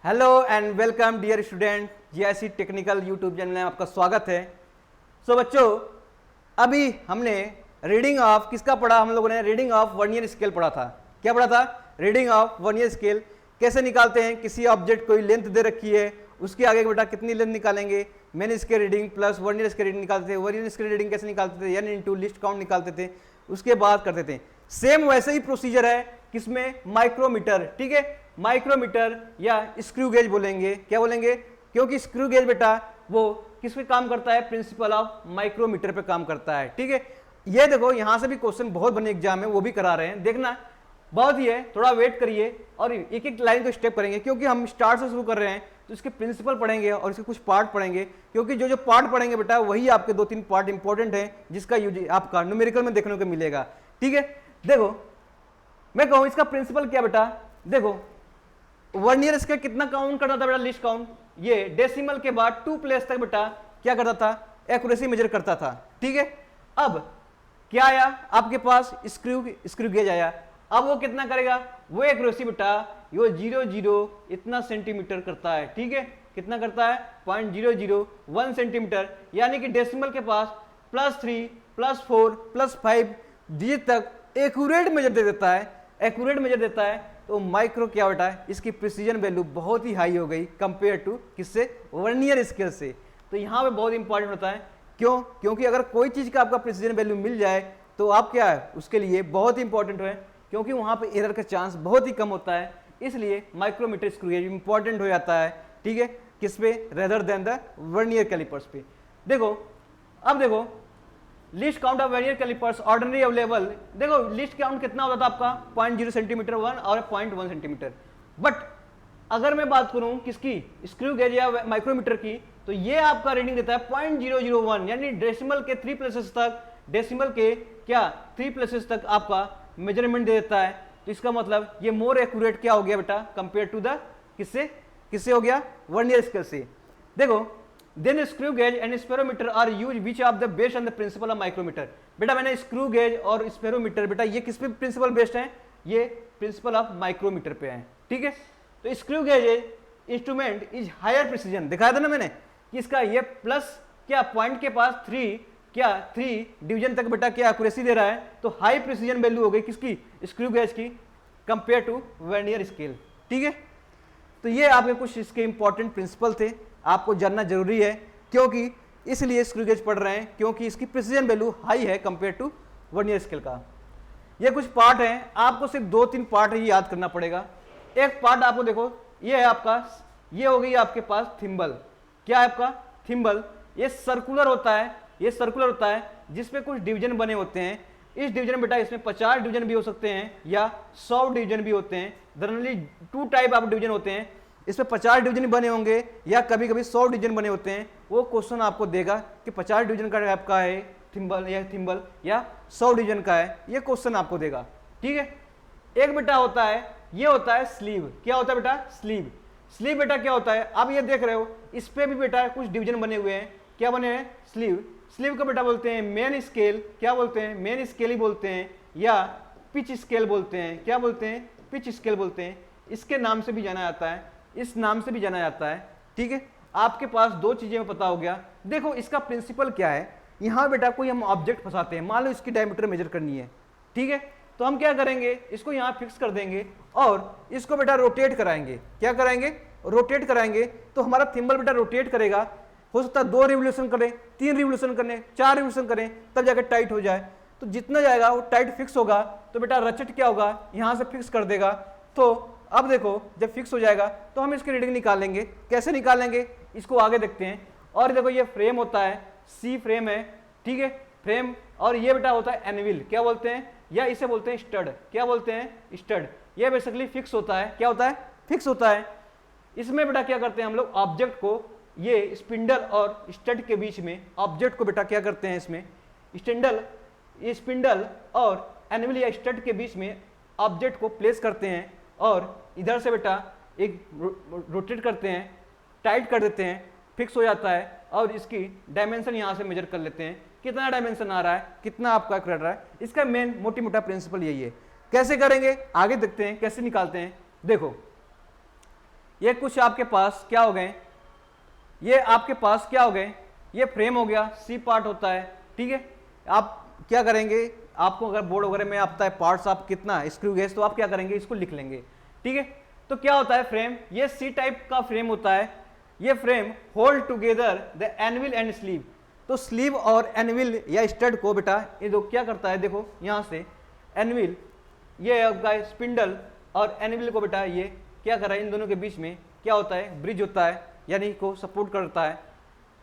Hello and welcome dear student, GIC technical YouTube channel में आपका स्वागत है। बच्चों, अभी हमने रीडिंग ऑफ किसका पढ़ा? हम लोगों ने रीडिंग ऑफ वर्नियर स्केल पढ़ा था। क्या पढ़ा था? रीडिंग ऑफ वर्नियर स्केल कैसे निकालते हैं। किसी ऑब्जेक्ट कोई लेंथ दे रखी है, उसके आगे बेटा कितनी लेंथ निकालेंगे, main scale reading plus vernier scale reading निकालते थे। वर्नियर स्केल रीडिंग कैसे निकालते थे? एन इंटू लिस्ट काउंट निकालते थे, उसके बाद करते थे। सेम वैसे ही प्रोसीजर है किसमें? माइक्रोमीटर। ठीक है, माइक्रोमीटर या स्क्रू गेज बोलेंगे। क्या बोलेंगे? क्योंकि स्क्रू गेज बेटा वो किस पे काम करता है? प्रिंसिपल ऑफ माइक्रोमीटर पे काम करता है। ठीक है, ये देखो यहां से भी क्वेश्चन बहुत बने एग्जाम में वो भी करा रहे हैं, देखना बहुत ही है, थोड़ा वेट करिए और एक एक लाइन को स्टेप करेंगे, क्योंकि हम स्टार्ट से शुरू कर रहे हैं तो इसके प्रिंसिपल पढ़ेंगे और इसके कुछ पार्ट पढ़ेंगे, क्योंकि जो जो पार्ट पढ़ेंगे बेटा वही आपके 2-3 पार्ट इंपॉर्टेंट है जिसका यूज आपका न्यूमेरिकल में देखने को मिलेगा। ठीक है, देखो मैं कहूं इसका प्रिंसिपल क्या बेटा? देखो वर्नियर स्केल कितना काउंट करता था बेटा? List count. ये डेसिमल के बाद 2 प्लेस तक बेटा क्या करता था? एक्यूरेसी मेजर करता था। ठीक है, अब क्या आया आपके पास? स्क्रू गेज आया। अब वो कितना करेगा? वो एक्यूरेसी बेटा वो 0.00 इतना सेंटीमीटर करता है। ठीक है, कितना करता है? 0.001 सेंटीमीटर, यानी कि डेसिमल के पास +3 +4 +5 डिजिट तक एक्यूरेट मेजर दे देता है। एक्यूरेट मेजर देता है तो माइक्रो क्या बेटा है? इसकी प्रिसीजन वैल्यू बहुत ही हाई हो गई कंपेयर टू किससे? वर्नियर स्केल से। तो यहाँ पे बहुत इंपॉर्टेंट होता है। क्यों? क्योंकि अगर कोई चीज का आपका प्रिसीजन वैल्यू मिल जाए तो आप क्या है उसके लिए बहुत इंपॉर्टेंट है, क्योंकि वहां पे एरर का चांस बहुत ही कम होता है। इसलिए माइक्रोमीटर स्क्रू गेज इंपॉर्टेंट हो जाता है। ठीक है, किस पे? Rather than the vernier calipers पे। देखो अब देखो least count of vernier calipers ordinary available. देखो लिस्ट काउंट कितना होता था आपका? 0.0 सेंटीमीटर 1 और 0.1 सेंटीमीटर। बट अगर मैं बात करूं किसकी? स्क्रू गेज या माइक्रोमीटर की, तो ये आपका रीडिंग देता है 0.001, यानी डेसिमल के 3 प्लेसेस तक, डेसिमल के क्या 3 प्लेसेस तक आपका मेजरमेंट दे देता है। तो इसका मतलब ये मोर एक्यूरेट क्या हो गया बेटा कंपेयर टू द किससे? किससे हो गया? वर्नियर स्केल से। देखो then screw gauge and spherometer are use which of the based on the principle of micrometer. बेटा मैंने स्क्रू गेज और स्पेरोमीटर बेटा ये किस पे प्रिंसिपल बेस्ड है? ये प्रिंसिपल ऑफ माइक्रोमीटर पे है। ठीक है, तो screw gauge instrument is higher precision. दिखाया था ना मैंने कि इसका ये प्लस क्या पॉइंट के पास 3 डिवीजन तक बेटा क्या एक्यूरेसी दे रहा है, तो हाई प्रिसीजन वैल्यू हो गई किसकी? स्क्रू गेज की कंपेयर टू वर्नियर स्केल। ठीक है, तो ये आपके कुछ इसके इंपॉर्टेंट प्रिंसिपल थे, आपको जानना जरूरी है, क्योंकि इसलिए स्क्रू गेज पढ़ रहे हैं क्योंकि इसकी प्रिसीजन वैल्यू हाई है कंपेयर टू वर्नियर स्केल का। ये कुछ पार्ट हैं, आपको सिर्फ 2-3 पार्ट ही याद करना पड़ेगा। एक पार्ट आपको देखो ये है आपका, ये हो गई आपके पास थिम्बल। क्या है आपका? थिम्बल। ये सर्कुलर होता है, ये सर्कुलर होता है जिसमें कुछ डिवीजन बने होते हैं। इस डिवीजन बेटा इसमें 50 डिवीजन भी हो सकते हैं या 100 डिवीजन भी होते हैं। जनरली 2 टाइप ऑफ डिवीजन होते हैं, इसमें 50 डिवीजन बने होंगे या कभी कभी 100 डिवीजन बने होते हैं। वो क्वेश्चन आपको देगा कि 50 डिवीजन का आपका है थिम्बल या 100 डिवीजन का है, ये क्वेश्चन आपको देगा। ठीक है, एक बेटा होता है, ये होता है स्लीव। क्या होता है बेटा? स्लीव। स्लीव बेटा क्या होता है? आप ये देख रहे हो इस पे भी बेटा कुछ डिवीजन बने हुए हैं। क्या बने हैं? स्लीव। स्लीव को बेटा बोलते हैं मेन स्केल। क्या बोलते हैं? मेन स्केल ही बोलते हैं, या पिच स्केल बोलते हैं। क्या बोलते हैं? पिच स्केल बोलते हैं। इसके नाम से भी जाना जाता है, इस नाम से भी जाना जाता है। ठीक है, आपके पास 2 चीजें में पता हो गया। देखो इसका प्रिंसिपल क्या है? यहां बेटा कोई हम ऑब्जेक्ट फंसाते हैं, मान लो इसकी डायमीटर मेजर करनी है। ठीक है, तो हम क्या करेंगे? इसको यहां फिक्स कर देंगे और इसको बेटा रोटेट कराएंगे। क्या कराएंगे? रोटेट कराएंगे। तो हमारा थिम्बल बेटा रोटेट करेगा। हो सकता है 2 रिवोल्यूशन करें, 3 रिवोल्यूशन करें, 4 रिवोल्यूशन करें, तब जाकर टाइट हो जाए। तो जितना जाएगा वो टाइट फिक्स होगा। तो बेटा रचट क्या होगा? यहां से फिक्स कर देगा। तो अब देखो जब फिक्स हो जाएगा तो हम इसकी रीडिंग निकालेंगे। कैसे निकालेंगे इसको आगे देखते हैं। और देखो ये फ्रेम होता है, सी फ्रेम है। ठीक है, फ्रेम। और ये बेटा होता है एनविल। क्या बोलते हैं? या इसे बोलते हैं स्टड। क्या बोलते हैं? स्टड। ये बेसिकली फिक्स होता है। क्या होता है? फिक्स होता है। इसमें बेटा क्या करते हैं हम लोग? ऑब्जेक्ट को, ये स्पिंडल और स्टड के बीच में ऑब्जेक्ट को बेटा क्या करते हैं? इसमें ये स्पिंडल और एनविल या स्टड के बीच में ऑब्जेक्ट को प्लेस करते हैं और इधर से बेटा एक रोटेट करते हैं, टाइट कर देते हैं, फिक्स हो जाता है। और इसकी डायमेंशन यहां से मेजर कर लेते हैं, कितना डायमेंशन आ रहा है, कितना आपका कर रहा है। इसका मेन मोटी मोटा प्रिंसिपल यही है। कैसे करेंगे आगे देखते हैं, कैसे निकालते हैं। देखो ये कुछ आपके पास क्या हो गए, ये आपके पास क्या हो गए, ये फ्रेम हो गया, सी पार्ट होता है, ठीक है। आप क्या करेंगे, आपको अगर बोर्ड वगैरह में आता है पार्ट्स आप कितना स्क्रू गेज, तो आप क्या करेंगे, इसको लिख लेंगे, ठीक है। तो क्या होता है फ्रेम, ये सी टाइप का फ्रेम होता है, ये frame hold together the anvil and sleeve. तो स्लीव और एनविल या स्टड को बेटा ये दो क्या करता है, देखो यहां से एनविल, ये आपका स्पिंडल और एनविल को बेटा ये क्या कर रहा है, इन दोनों के बीच में क्या होता है, ब्रिज होता है, यानी को सपोर्ट करता है।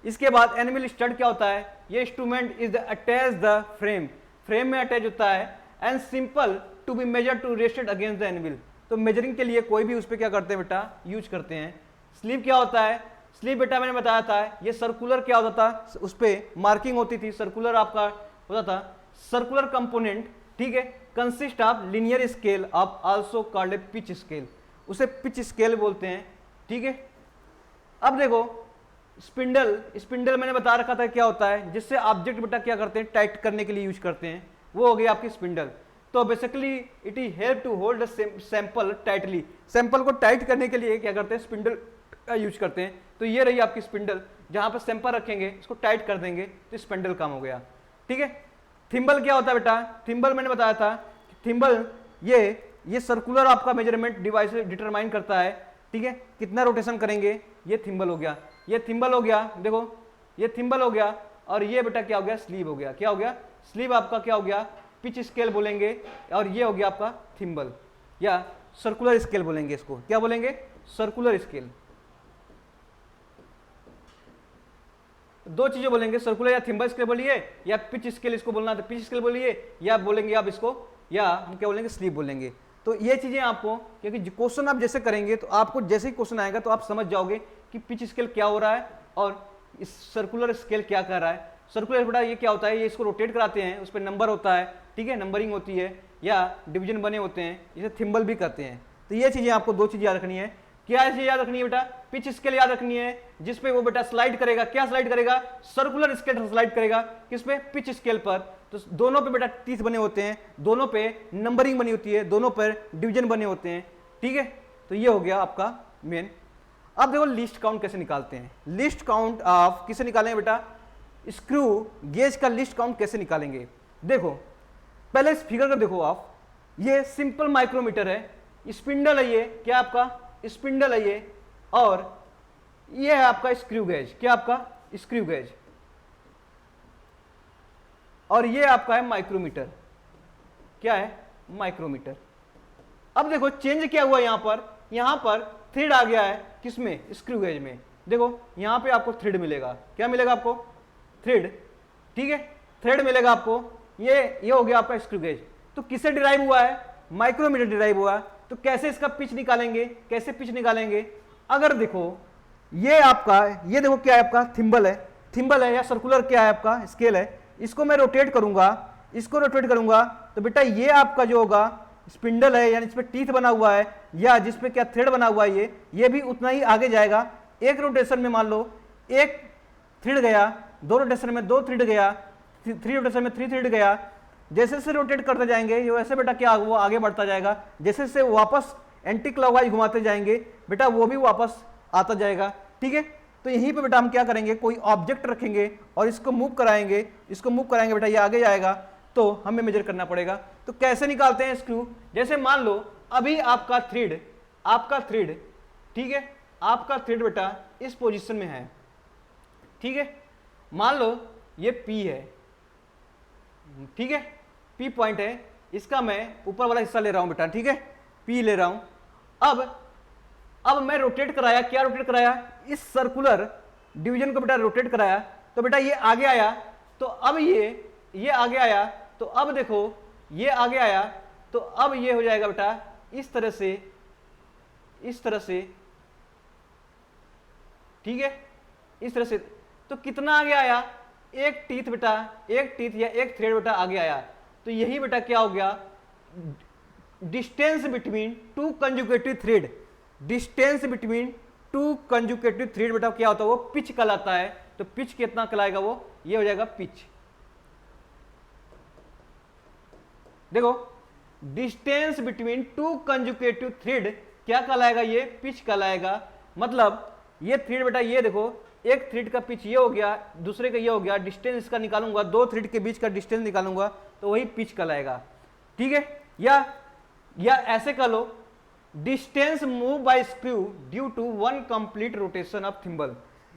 इसके बाद एनविल स्टड क्या होता है, ये instrument is attach the frame, frame में अटैच होता है, and simple to be measure to rested against the anvil. तो मेजरिंग के लिए कोई भी उस पर क्या करते हैं बेटा, यूज करते हैं। स्लीव क्या होता है, स्लीव बेटा मैंने बताया था, ये सर्कुलर क्या होता था, उस पर मार्किंग होती थी, सर्कुलर आपका होता था, सर्कुलर कंपोनेंट, ठीक है, consist of linear scale of also called a pitch scale, उसे पिच स्केल बोलते हैं, ठीक है। अब देखो स्पिंडल, स्पिंडल मैंने बता रखा था क्या होता है, जिससे ऑब्जेक्ट बेटा क्या करते हैं, टाइट करने के लिए यूज करते हैं, वो हो गई आपकी स्पिंडल। तो basically it is help to hold sample tightly, sample को टाइट करने के लिए क्या करते हैं, स्पिंडल का यूज करते हैं। तो ये रही आपकी स्पिंडल, जहां पर सैंपल रखेंगे इसको टाइट कर देंगे तो स्पिंडल काम हो गया, ठीक है। थिम्बल क्या होता है बेटा, थिम्बल मैंने बताया था, थिम्बल ये सर्कुलर आपका मेजरमेंट डिवाइस डिटरमाइन करता है, ठीक है, कितना रोटेशन करेंगे, ये थिम्बल हो गया, ये थिम्बल हो गया, देखो ये थिम्बल हो गया, और ये बेटा क्या हो गया, स्लीव हो गया, क्या हो गया, स्लीव आपका क्या हो गया, पिच स्केल बोलेंगे, और ये हो गया आपका थिम्बल या सर्कुलर स्केल बोलेंगे, इसको क्या बोलेंगे, सर्कुलर स्केल। दो चीजें बोलेंगे, सर्कुलर या थिम्बल स्केल बोलिए, या पिच स्केल इसको बोलना तो पिच स्केल बोलिए, या बोलेंगे आप इसको, या हम क्या बोलेंगे, स्लीव बोलेंगे। तो ये चीजें आपको, क्योंकि क्वेश्चन आप जैसे करेंगे तो आपको जैसे ही क्वेश्चन आएगा तो आप समझ जाओगे कि पिच स्केल क्या हो रहा है और इस सर्कुलर स्केल क्या कर रहा है। सर्कुलर बेटा ये क्या होता है, ये इसको रोटेट कराते हैं, उस पर नंबर होता है, ठीक है, नंबरिंग होती है या डिवीजन बने होते हैं, इसे थिम्बल भी करते हैं। तो ये चीजें आपको दो चीज याद रखनी है, क्या चीज याद रखनी है बेटा, पिच स्केल याद रखनी है, जिसपे वो बेटा स्लाइड करेगा, क्या स्लाइड करेगा, सर्कुलर स्केल स्लाइड करेगा, किस पे, पिच स्केल पर। तो दोनों पे बेटा टीथ बने होते हैं, दोनों पे नंबरिंग बनी होती है, दोनों पर डिवीजन बने होते हैं, ठीक है। तो ये हो गया आपका मेन। अब देखो लिस्ट काउंट कैसे निकालते हैं, लिस्ट काउंट ऑफ किसे निकालेंगे बेटा, स्क्रू गेज का लिस्ट काउंट कैसे निकालेंगे। देखो पहले इस फिगर को देखो आप, ये सिंपल माइक्रोमीटर है, स्पिंडल है, ये क्या आपका स्पिंडल है ये, और ये है आपका स्क्रू गेज, क्या आपका स्क्रू गेज, और ये आपका है माइक्रोमीटर, क्या है माइक्रोमीटर। अब देखो चेंज क्या हुआ, यहां पर थ्रेड आ गया है, किसमें, स्क्रू गेज में। देखो यहां पे आपको थ्रेड मिलेगा, क्या मिलेगा आपको, थ्रेड, ठीक है, थ्रेड मिलेगा आपको, ये हो गया आपका स्क्रू गेज। तो किससे डिराइव हुआ है, माइक्रोमीटर डिराइव हुआ है। तो कैसे इसका पिच निकालेंगे, कैसे पिच निकालेंगे, अगर देखो ये आपका, ये देखो क्या है आपका, थिम्बल है, थिम्बल है या सर्कुलर क्या है आपका स्केल है, इसको मैं रोटेट करूंगा, इसको रोटेट करूंगा, तो बेटा ये आपका जो होगा स्पिंडल है, यानी इसपे टीथ बना हुआ है या जिसपे क्या थ्रेड बना हुआ है, ये भी उतना ही आगे जाएगा। एक रोटेशन में मान लो एक थ्रेड गया, दो रोटेशन में दो थ्रेड गया, थ्री रोटेशन में थ्री थ्रेड गया, जैसे जैसे रोटेट करते जाएंगे ये वैसे बेटा क्या वो आगे बढ़ता जाएगा, जैसे जैसे वापस एंटी क्लॉकवाइज घुमाते जाएंगे बेटा वो भी वापस आता जाएगा, ठीक है। तो यहीं पे बेटा हम क्या करेंगे, कोई ऑब्जेक्ट रखेंगे और इसको मूव कराएंगे, इसको मूव कराएंगे बेटा ये आगे जाएगा, तो हमें मेजर करना पड़ेगा। तो कैसे निकालते हैं स्क्रू, जैसे मान लो अभी आपका थ्रेड, ठीक है, आपका थ्रेड बेटा इस पोजीशन में है, ठीक है, मान लो ये P है, ठीक है, P पॉइंट है, इसका मैं ऊपर वाला हिस्सा ले रहा हूं बेटा, ठीक है, P ले रहा हूं। अब मैं रोटेट कराया, क्या रोटेट कराया, इस सर्कुलर डिवीजन को बेटा रोटेट कराया, तो बेटा ये आगे आया, तो अब ये आगे आया, तो अब देखो ये आगे आया, तो अब ये हो जाएगा बेटा इस तरह से, ठीक है, इस तरह से। तो कितना आगे आया, एक टीथ बेटा, एक टीथ या एक थ्रेड बेटा आगे आया। तो यही बेटा क्या हो गया, distance between two conjugative thread, distance between two conjugative thread बेटा क्या होता है, वो पिच कहलाता है। तो पिच कितना कहलाएगा, वो ये हो जाएगा पिच। देखो distance between two conjugative thread क्या कहलाएगा, ये पिच कहलाएगा। मतलब ये थ्रेड बेटा, ये देखो एक थ्रेड का पिच ये हो गया, दूसरे का ये हो गया, डिस्टेंस इसका निकालूंगा, दो थ्रेड के बीच का डिस्टेंस निकालूंगा तो वही पिच कहलाएगा। ठीक है, या ऐसे कह लो, distance move by screw due to one complete rotation of thimble.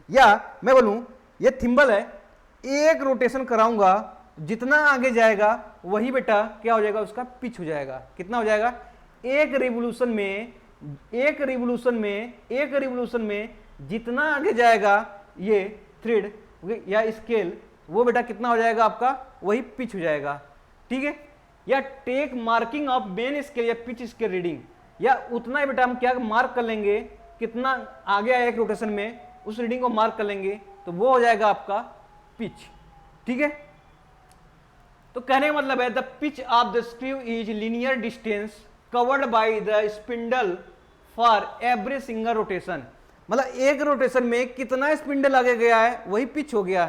या मैं बोलूं ये थिम्बल है, एक रोटेशन कराऊंगा, जितना आगे जाएगा वही बेटा क्या हो जाएगा, उसका पिच हो जाएगा। कितना हो जाएगा, एक रिवोल्यूशन में जितना आगे जाएगा ये थ्रेड या स्केल, वो बेटा कितना हो जाएगा आपका, वही पिच हो जाएगा। ठीक है, या take marking of main scale या पिच स्केल रीडिंग, या उतना ही बेटा हम क्या मार्क कर लेंगे, कितना आगे आया एक रोटेशन में, उस रीडिंग को मार्क कर लेंगे तो वो हो जाएगा आपका पिच। ठीक है, तो कहने का मतलब है the pitch of the screw is linear distance covered by the spindle for every single rotation. मतलब एक रोटेशन में कितना स्पिंडल आगे गया है वही पिच हो गया।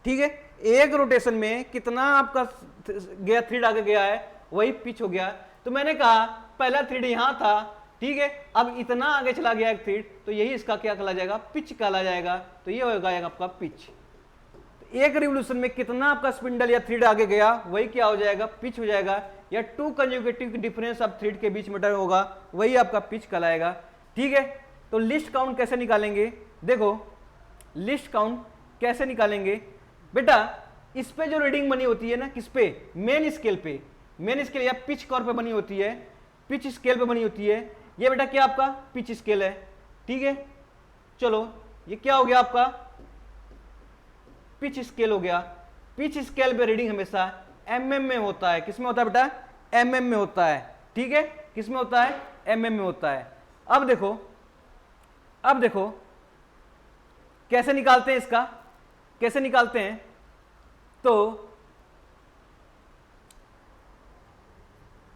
ठीक है, एक रोटेशन में कितना आपका गया थ्रेड आगे गया है वही पिच हो गया। तो मैंने कहा पहला थ्रेड यहां था, ठीक है, अब इतना आगे चला गया एक थ्रेड, तो यही इसका क्या कहला जाएगा, पिच कहला जाएगा। तो ये होगा आपका पिच। एक रिवोल्यूशन में कितना आपका स्पिंडल या थ्रेड आगे गया वही क्या हो जाएगा, पिच हो जाएगा। या two conjugative difference of thread के बीच में होगा वही आपका पिच कहलाएगा। ठीक है, तो लिस्ट काउंट कैसे निकालेंगे, देखो लिस्ट काउंट कैसे निकालेंगे बेटा, इस पे जो रीडिंग बनी होती है ना, किस पे, मेन स्केल पे, मेन स्केल या पिच कॉर्ड पे बनी होती है, पिच स्केल पे बनी होती है। ये बेटा क्या आपका पिच स्केल है। ठीक है, चलो ये क्या हो गया आपका पिच स्केल हो गया। पिच स्केल पे रीडिंग हमेशा एमएम में होता है। किस में होता है बेटा, एमएम में होता है। ठीक है, किस में होता है, एमएम में होता है। अब देखो कैसे निकालते हैं इसका, कैसे निकालते हैं, तो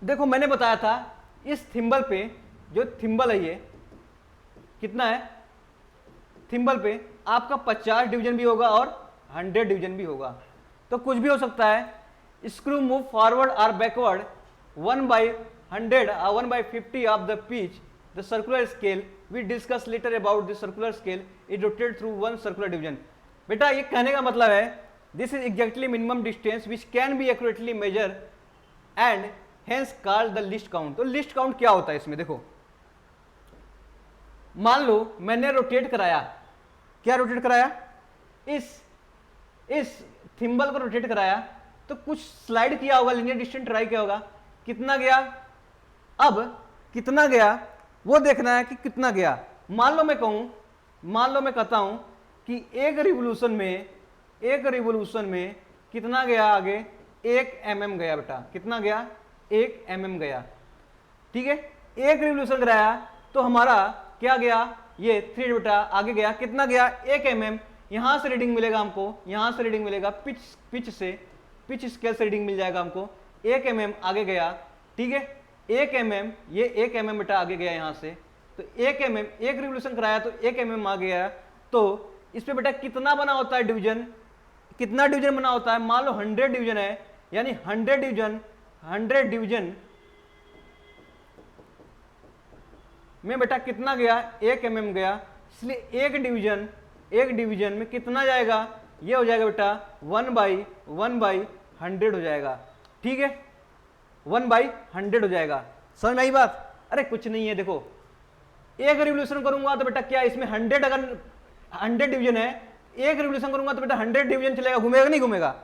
देखो मैंने बताया था इस थिम्बल पे, जो थिम्बल है ये कितना है, थिम्बल पे आपका 50 डिवीजन भी होगा और 100 डिवीजन भी होगा। तो कुछ भी हो सकता है। स्क्रू मूव फॉरवर्ड और backward 1/100 or 1/50 of the pitch the circular scale we discuss later about the circular scale it rotate through one circular division. बेटा ये कहने का मतलब है this is exactly minimum distance which can be accurately measure and hence called the list count. तो least count क्या होता है इसमें, देखो मान लो मैंने रोटेट कराया, क्या रोटेट कराया, इस थिम्बल को रोटेट कराया, तो कुछ स्लाइड किया होगा, लीनियर डिस्टेंस ट्राई किया होगा, कितना गया, अब कितना गया वो देखना है कि कितना गया। मान लो मैं कहता हूं कि एक रिवोल्यूशन में कितना गया आगे, 1 mm गया बेटा, कितना गया, 1 mm गया। ठीक है, एक रिवोल्यूशन कराया तो हमारा क्या गया, ये थ्रेड बेटा आगे गया, कितना गया, 1 mm। यहां से रीडिंग मिलेगा हमको, यहां से रीडिंग मिलेगा, पिच स्केल से रीडिंग मिल जाएगा हमको, 1 mm आगे गया। ठीक है, 1 mm, ये 1 mm बेटा आगे गया यहां से, तो 1 mm, एक रिवोल्यूशन कराया तो 1 mm आ गया। तो इस पे बेटा कितना बना होता है डिवीजन, कितना डिवीजन बना होता है, मान लो 100 डिवीजन है, यानी 100 डिवीजन में बेटा कितना गया, 1 mm गया। इसलिए एक डिवीजन में कितना जाएगा, ये हो जाएगा बेटा 1/100 हो जाएगा। ठीक है, 1/100 हो जाएगा। समझ में आई बात, अरे कुछ नहीं है, देखो एक रिवोल्यूशन करूंगा तो बेटा क्या इसमें 100, अगर 100 डिवीजन है, एक रिवोल्यूशन करूंगा तो बेटा 100 डिवीजन चलेगा, घूमेगा नहीं घूमेगा।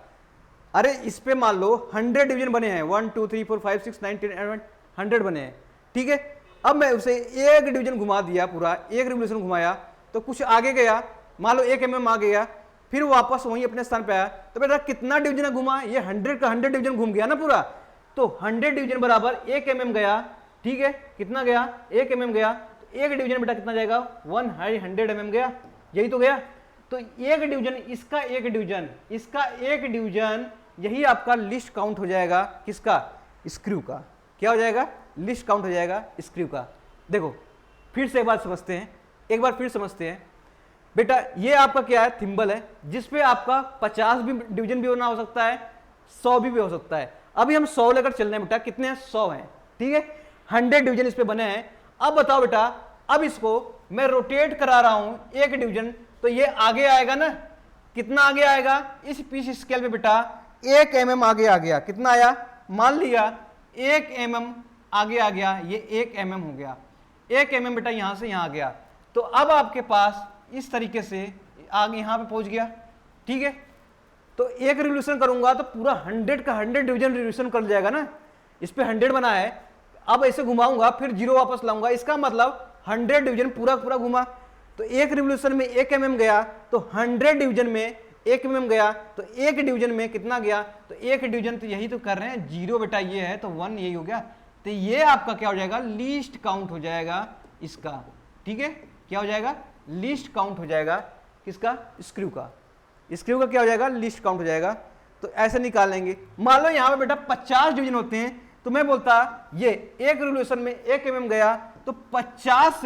अरे इस पे मान लो 100 डिवीजन बने हैं, 1 2 3 4 5 6 9 10 11 100 बने हैं। ठीक है, अब मैं उसे एक डिवीजन घुमा दिया, पूरा एक रिवोल्यूशन घुमाया तो कुछ आगे गया, मान लो 1 mm आ गया, फिर वापस वहीं अपने स्थान पे आया, तो बेटा कितना डिवीजन घुमा, ये 100 का 100 डिवीजन घूम गया ना पूरा, तो 100 डिवीजन बराबर 1 mm गया। ठीक है, कितना गया, 1 mm गया, तो एक डिवीजन बेटा कितना जाएगा, 100 mm गया, यही तो गया। तो एक डिवीजन, इसका एक डिवीजन, यही आपका लिस्ट काउंट हो जाएगा, किसका, स्क्रू का। क्या हो जाएगा, लिस्ट काउंट हो जाएगा स्क्रू का। देखो फिर से एक बार समझते हैं, बेटा ये आपका क्या है, थिम्बल है, जिसपे आपका 50 भी डिवीजन भी होना हो सकता है, 100 भी हो सकता है। अभी हम 100 लेकर चल रहे हैं बेटा, कितने हैं, 100 हैं। ठीक है, 100 डिवीजन इस पे बने हैं। अब बताओ बेटा, अब इसको मैं रोटेट करा रहा हूं एक डिवीजन, तो ये आगे आएगा ना, कितना आगे आएगा इस पिच स्केल पे बेटा 1 mm आगे आ गया। कितना आया, मान लिया 1 mm आगे आ गया, ये 1 mm हो गया, 1 mm बेटा यहां से यहां आ गया। तो अब आपके पास इस तरीके से आगे यहां पे पहुंच गया, ठीक है। तो एक रिवोल्यूशन करूंगा तो पूरा 100 का 100 डिवीजन रिवोल्यूशन कर जाएगा ना, इस पे 100 बना है, अब ऐसे घुमाऊंगा फिर 0 वापस लाऊंगा, इसका मतलब 100 डिवीजन पूरा पूरा घुमा। तो एक रिवोल्यूशन में 1 mm गया, तो 100 डिवीजन में 1 mm गया, तो एक डिवीजन में कितना गया, तो एक डिवीजन, तो यही तो कर रहे हैं, 0 बेटा ये है तो 1 यही हो गया। तो ये आपका क्या हो जाएगा, लीस्ट काउंट हो जाएगा इसका, ठीक है। क्या हो जाएगा, लीस्ट काउंट हो जाएगा किसका, स्क्रू का। स्क्रू का क्या हो जाएगा, लीस्ट काउंट हो जाएगा। तो ऐसे निकालेंगे, मान लो यहाँ पे बेटा 50 डिवीजन होते हैं, तो मैं बोलता ये एक रिवोल्यूशन में 1 mm गया, तो 50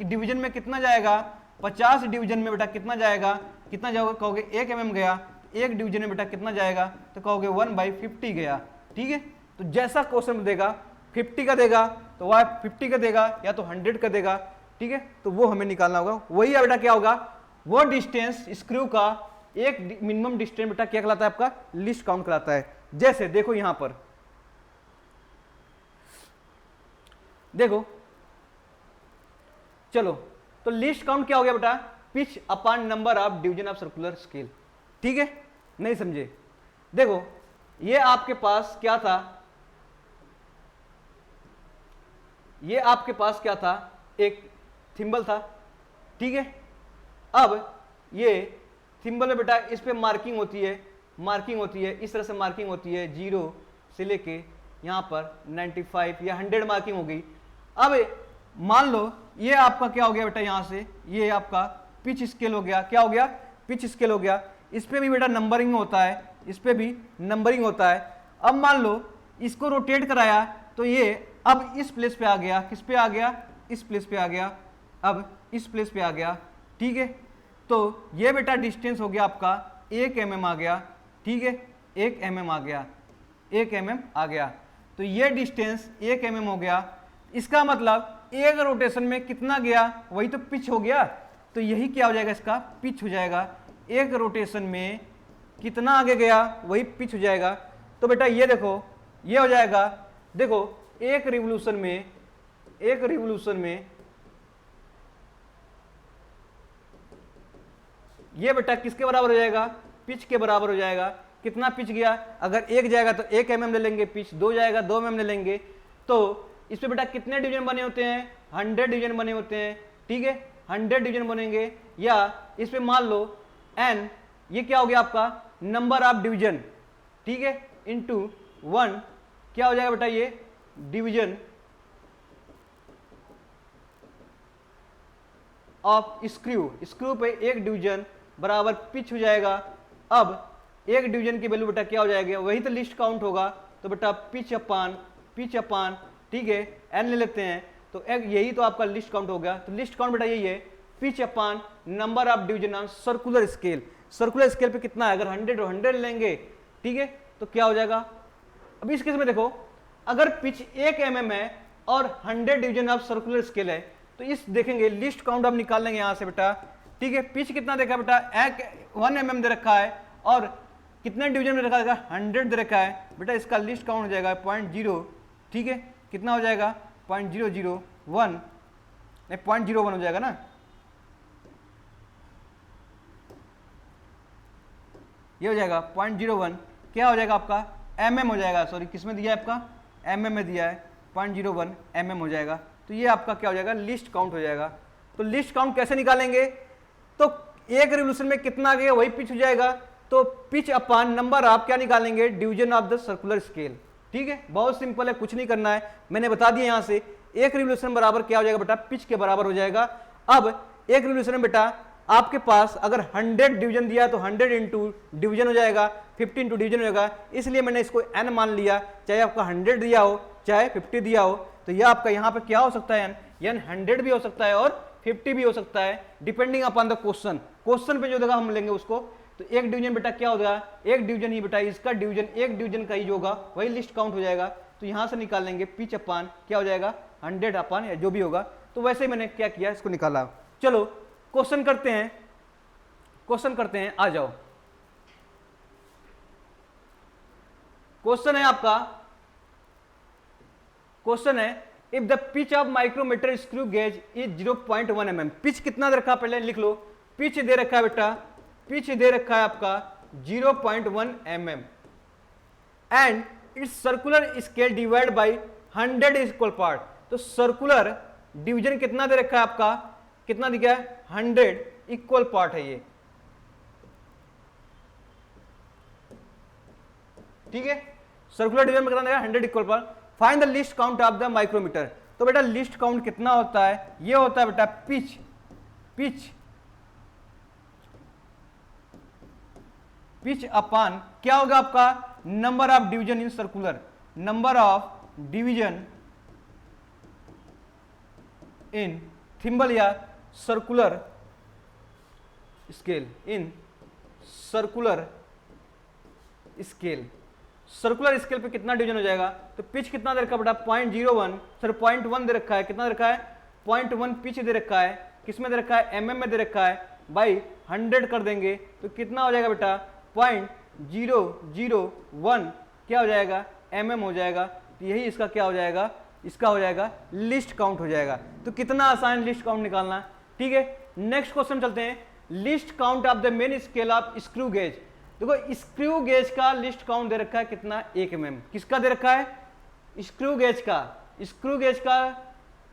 डिवीजन में कितना जाएगा, 50 डिवीजन में बेटा कितना जाएगा, कितना जाओगे, कहोगे 1 mm गया, एक डिवीजन में बेटा कितना जाएगा, तो कहोगे 1/50 गया, ठीक है। तो जैसा क्वेश्चन देगा 50 का देगा तो वह 50 का देगा, या तो 100 का देगा, ठीक है। तो वो हमें निकालना होगा, वही बेटा क्या होगा, वो डिस्टेंस स्क्रू का एक मिनिमम डिस्टेंस बेटा क्या कहलाता है, आपका लिस्ट काउंट कहलाता है। जैसे देखो यहां पर देखो, चलो तो लिस्ट काउंट क्या हो गया बेटा, pitch upon number of division of circular scale, ठीक है। नहीं समझे, देखो ये आपके पास क्या था, ये आपके पास क्या था, एक थिम्बल था, ठीक है। अब ये थिम्बल में बेटा इस पे मार्किंग होती है, मार्किंग होती है, इस तरह से मार्किंग होती है, 0 से लेके यहां पर 95 या 100 मार्किंग हो गई। अब मान लो ये आपका क्या हो गया बेटा, यहां से ये आपका पिच स्केल हो गया, क्या हो गया, पिच स्केल हो गया। इस पे भी बेटा नंबरिंग होता है, इस पे भी नंबरिंग होता है। अब मान लो इसको रोटेट कराया, तो ये अब इस प्लेस पे आ गया, किस पे आ गया, इस प्लेस पे आ गया, अब इस प्लेस पे आ गया, ठीक है। तो ये बेटा डिस्टेंस हो गया आपका 1 mm आ गया, ठीक है, 1 mm आ गया, 1 mm आ गया। तो ये डिस्टेंस 1 mm हो गया, इसका मतलब एक रोटेशन में कितना गया, वही तो पिच हो गया। तो यही क्या हो जाएगा, इसका पिच हो जाएगा, एक रोटेशन में कितना आगे गया वही पिच हो जाएगा। तो बेटा ये देखो, ये हो जाएगा, देखो एक रिवोल्यूशन में, एक रिवोल्यूशन में ये बेटा किसके बराबर हो जाएगा, पिच के बराबर हो जाएगा। कितना पिच गया, अगर 1 जाएगा तो 1 mm ले लेंगे पिच, 2 जाएगा 2 mm ले लेंगे। तो इस पे बेटा कितने डिवीजन बने होते हैं, 100 डिवीजन बने होते हैं, ठीक है, 100 डिवीजन बनेंगे। या इस पे मान लो n, ये क्या हो गया आपका नंबर ऑफ डिवीजन, ठीक है, इंटू 1 क्या हो जाएगा बेटा, ये डिवीजन ऑफ स्क्रू, स्क्रू पे एक डिवीजन बराबर पिच हो जाएगा। अब एक डिवीजन की वैल्यू बेटा क्या हो जाएगी, वही तो लिस्ट काउंट होगा। तो बेटा पिच अपान, ठीक है, एन ले लेते हैं, तो यही तो आपका लिस्ट काउंट हो गया। तो लिस्ट काउंट बेटा यही है, pitch upon number of division on circular scale. Circular scale पे कितना है, अगर 100 और 100 लेंगे, ठीक है, तो क्या हो जाएगा। अब इस केस में देखो, अगर पिच 1 mm है और 100 डिवीजन ऑफ सर्कुलर स्केल है, तो इस देखेंगे लिस्ट काउंट हम निकाल लेंगे यहां से बेटा, ठीक है। पिच कितना देखा बेटा, 1 mm दे रखा है, और कितने डिवीजन में रखा है, 100 दे रखा है बेटा, इसका लिस्ट काउंट हो जाएगा 0.0, ठीक है, कितना हो जाएगा 0.001, नहीं 0.01 हो जाएगा ना, ये हो जाएगा 0.01, क्या हो जाएगा आपका mm हो जाएगा, सॉरी किस में दिया है आपका, mm में दिया है, 0.01 mm हो जाएगा। तो ये आपका क्या हो जाएगा, लिस्ट काउंट हो जाएगा। तो लिस्ट काउंट कैसे निकालेंगे, तो एक रिवोल्यूशन में कितना आ गया वही पिच हो जाएगा। तो पिच अपान नंबर आप क्या निकालेंगे, division of the circular scale, ठीक है, बहुत सिंपल है, कुछ नहीं करना है, मैंने बता दिया यहां से। एक रिवोल्यूशन बराबर क्या हो जाएगा बेटा, पिच के बराबर हो जाएगा। अब एक रिवोल्यूशन में बेटा आपके पास अगर 100 डिवीजन दिया तो 100 इंटू डिवीजन हो जाएगा, 50 इंटू डिवीजन हो जाएगा, इसलिए मैंने इसको n मान लिया, चाहे आपका 100 दिया हो चाहे 50 दिया हो। तो यह आपका यहाँ पे क्या हो सकता है, n 100 भी हो सकता है और 50 भी हो सकता है, depending upon the question. Question पे जो देगा हम लेंगे उसको। तो एक डिवीजन बेटा क्या होगा, एक डिवीजन ही बेटा, इसका डिवीजन एक डिवीजन का ही जो होगा वही लिस्ट काउंट हो जाएगा। तो यहां से निकाल लेंगे पिच अपान क्या हो जाएगा 100 अपन या जो भी होगा, तो वैसे ही मैंने क्या किया, इसको निकाला। चलो क्वेश्चन करते हैं, आ जाओ। क्वेश्चन है आपका, क्वेश्चन है if the pitch of micrometer screw gauge is 0.1 mm। Pitch कितना दे रखा, पहले लिख लो। पिच दे रखा है बेटा, पिच दे रखा है आपका 0.1 mm and it's circular scale divide by 100 equal part. तो सर्कुलर डिवीजन कितना दे रखा है आपका, कितना दिया है, 100 इक्वल पार्ट है ये, ठीक है। सर्कुलर डिवीजन में कितना देगा, 100 equal part. Find the list count of the micrometer. तो बेटा लिस्ट काउंट कितना होता है, ये होता है बेटा पिच, पिच अपान क्या होगा आपका, number of division in circular, number of division in thimble या circular scale, in circular scale. Circular scale पे कितना डिवीजन हो जाएगा, तो पिच कितना दे रखा है बेटा, 0.01, सर 0.1 दे रखा है, कितना दे रखा है, 0.1 पिच दे रखा है, किसमें दे रखा है, mm में दे रखा है, बाई 100 कर देंगे तो कितना हो जाएगा बेटा, 0.001 क्या हो जाएगा, mm हो जाएगा। तो यही इसका क्या हो जाएगा, इसका हो जाएगा लिस्ट काउंट हो जाएगा। तो कितना आसान लिस्ट काउंट निकालना, ठीक है। नेक्स्ट क्वेश्चन चलते हैं, list count of the main scale of screw gauge. देखो स्क्रू गेज का लिस्ट काउंट दे रखा है कितना, 1 mm। किसका दे रखा है, स्क्रू गेज का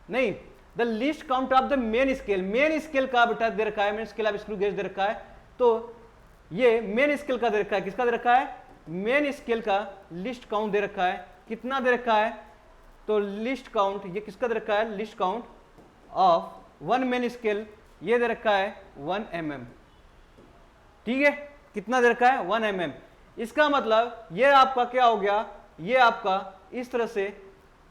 नहीं, the list count of the main scale का बेटा दे रखा है, main scale of screw gauge दे रखा है। तो ये मेन स्केल का दे रखा है, किसका दे रखा है, मेन स्केल का लिस्ट काउंट दे रखा है, कितना दे रखा है, तो लिस्ट काउंट ये किसका दे रखा है, list count of 1 main scale, ये दे रखा है 1 mm, ठीक है। कितना दे रखा है, 1 mm। इसका मतलब ये आपका क्या हो गया, ये आपका इस तरह से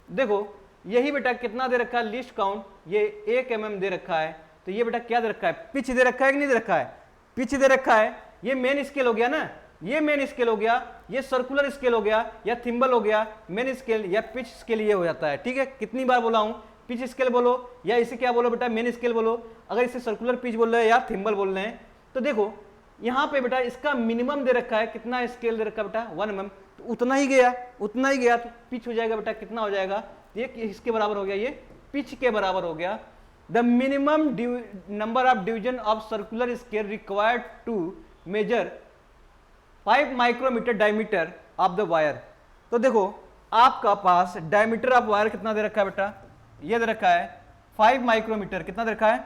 देखो, यही बेटा कितना दे रखा है, लिस्ट काउंट ये 1 mm दे रखा है। तो ये बेटा क्या दे रखा है, पिच दे रखा है कि नहीं दे रखा है, पिच दे रखा है। ये मेन स्केल हो गया ना, ये मेन स्केल हो गया, ये सर्कुलर स्केल हो गया या थिम्बल हो गया, मेन स्केल या पिच स्केल ये हो जाता है, ठीक है। कितनी बार बोला हूं, पिच स्केल बोलो या इसे क्या बोलो बेटा, मेन स्केल बोलो। अगर इसे सर्कुलर पिच बोल रहे हैं या थिम्बल बोल रहे हैं, तो देखो यहां पे बेटा इसका मिनिमम दे रखा है, कितना स्केल दे रखा है बेटा, 1 mm। तो उतना ही गया, तो पिच हो जाएगा बेटा, कितना हो जाएगा, ये इसके बराबर हो गया, ये पिच के बराबर हो गया। The minimum number of division of circular scale required to measure 5 micrometer diameter of the wire. तो देखो आपका पास डायमीटर ऑफ वायर कितना दे रखा है बेटा, ये दे रखा है 5 माइक्रोमीटर। कितना दे रखा है,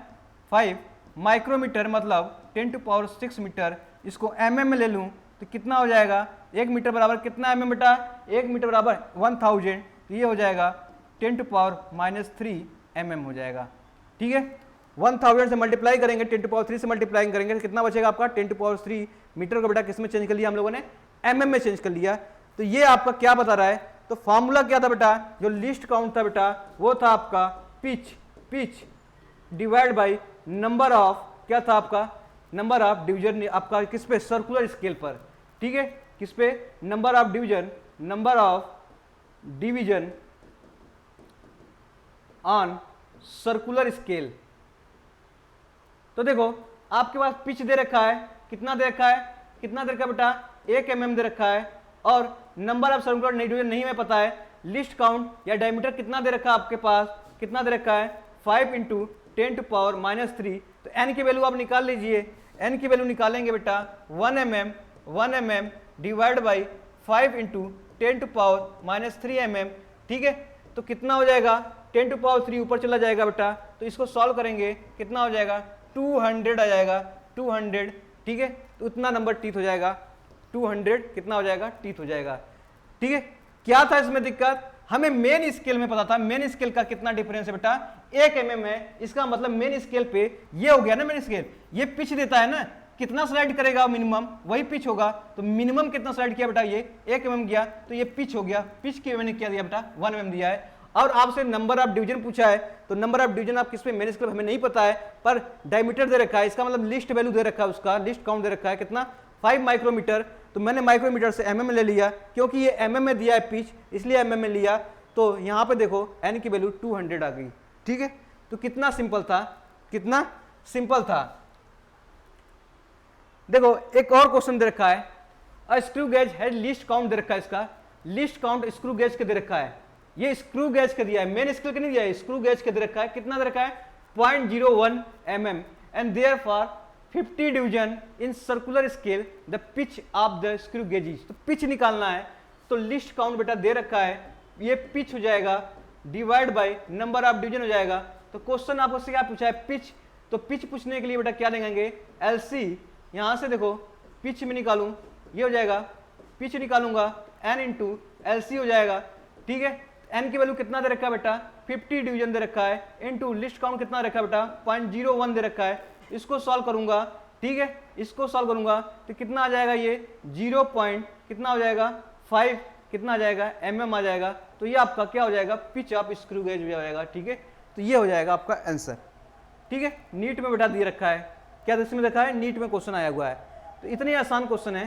5 माइक्रोमीटर मतलब 10⁶ मीटर। इसको mm में ले लूं तो कितना हो जाएगा, 1 मीटर बराबर कितना mm बेटा, 1 मीटर बराबर 1000। तो ये हो जाएगा 10⁻³ mm हो जाएगा, ठीक है। 1000 से मल्टीप्लाई करेंगे, 10⁻³ से मल्टीप्लाई करेंगे तो कितना बचेगा आपका, 10⁻³ मीटर को बेटा किस में चेंज कर लिया हम लोगों ने, mm में चेंज कर लिया। तो ये आपका क्या बता रहा है, तो फॉर्मूला क्या था बेटा, जो लिस्ट काउंट था बेटा वो था आपका pitch divide by number of, क्या था आपका, नंबर ऑफ डिवीजन आपका किस पे, सर्कुलर स्केल पर, ठीक है। किस पे, number of division on circular scale. तो देखो आपके पास पिच दे रखा है, कितना दे रखा है, बेटा 1 mm दे रखा है, और नंबर ऑफ सर्कुलर डिवीजन नहीं मैं पता है। लिस्ट काउंट या डायमीटर कितना दे रखा है आपके पास, कितना दे रखा है, 5 × 10⁻³ तो n की वैल्यू आप निकाल लीजिए। n की वैल्यू निकालेंगे बेटा 1 mm डिवाइड बाई 5 × 10⁻³ mm, ठीक है। तो कितना हो जाएगा, 10⁻³ ऊपर चला जाएगा बेटा, तो इसको सॉल्व करेंगे कितना हो जाएगा, 200 आ जाएगा, 200, ठीक है। तो उतना नंबर टीथ हो जाएगा, 200 कितना हो जाएगा, टीथ हो जाएगा, ठीक है। क्या था इसमें दिक्कत, हमें मेन स्केल में पता था, मेन स्केल का कितना डिफरेंस है बेटा, 1 mm है। इसका मतलब मेन स्केल पे ये हो गया ना, मेन स्केल ये पिच देता है ना, कितना स्लाइड करेगा मिनिमम, वही पिच होगा। तो मिनिमम कितना स्लाइड किया बेटा, ये 1 mm गया, तो ये पिच हो गया। पिच की मैंने क्या दिया बेटा, 1 mm दिया है। और आपसे नंबर ऑफ डिवीजन पूछा है, तो नंबर ऑफ डिवीजन आप किस पे, मेन स्केल हमें नहीं पता है, पर डायमीटर दे रखा है, इसका मतलब लिस्ट वैल्यू दे रखा है, उसका लिस्ट काउंट दे रखा है कितना, 5 माइक्रोमीटर। तो मैंने माइक्रोमीटर से mm ले लिया, क्योंकि ये mm में दिया है पिच, इसलिए mm में लिया। तो यहाँ पे देखो n की वैल्यू 200 आ गई। ठीक है, तो कितना सिंपल था, कितना सिंपल था। देखो एक और क्वेश्चन दे रखा है, अ स्क्रू गेज है, लीस्ट काउंट दे रखा है, इसका लीस्ट काउंट स्क्रू गेज के दे रखा है, ये स्क्रू गेज का दिया है, मेन स्केल का नहीं दिया है, स्क्रू गेज का दे रखा है। कितना दे रखा है 0.01 mm and therefore 50 division in circular scale the pitch of the screw gauges. तो पिच निकालना है, तो लिस्ट काउंट बेटा दे रखा है, ये पिच हो जाएगा divide by number of division हो जाएगा। तो क्वेश्चन आपको से क्या पूछा है, पिच, तो पिच पूछने के लिए बेटा क्या लेंगे, एलसी। यहां से देखो पिच में निकालूं, ये हो जाएगा, पिच निकालूंगा n इंटू एलसी हो जाएगा। ठीक है, n की वैल्यू कितना दे रखा है बेटा 50 डिवीजन दे रखा है, इनटू लिस्ट काउंट कितना रखा है बेटा 0.01 दे रखा है। इसको सॉल्व करूंगा, ठीक है, इसको सॉल्व करूंगा तो कितना आ जाएगा, ये 0. कितना हो जाएगा 5, कितना आ जाएगा mm आ जाएगा। तो ये आपका क्या हो जाएगा, पिच ऑफ स्क्रू गेज हो जाएगा। ठीक है, तो ये हो जाएगा आपका आंसर। ठीक है, नीट में बेटा दिए रखा है, क्या इसमें रखा है, नीट में क्वेश्चन आया हुआ है। तो इतने आसान क्वेश्चन है।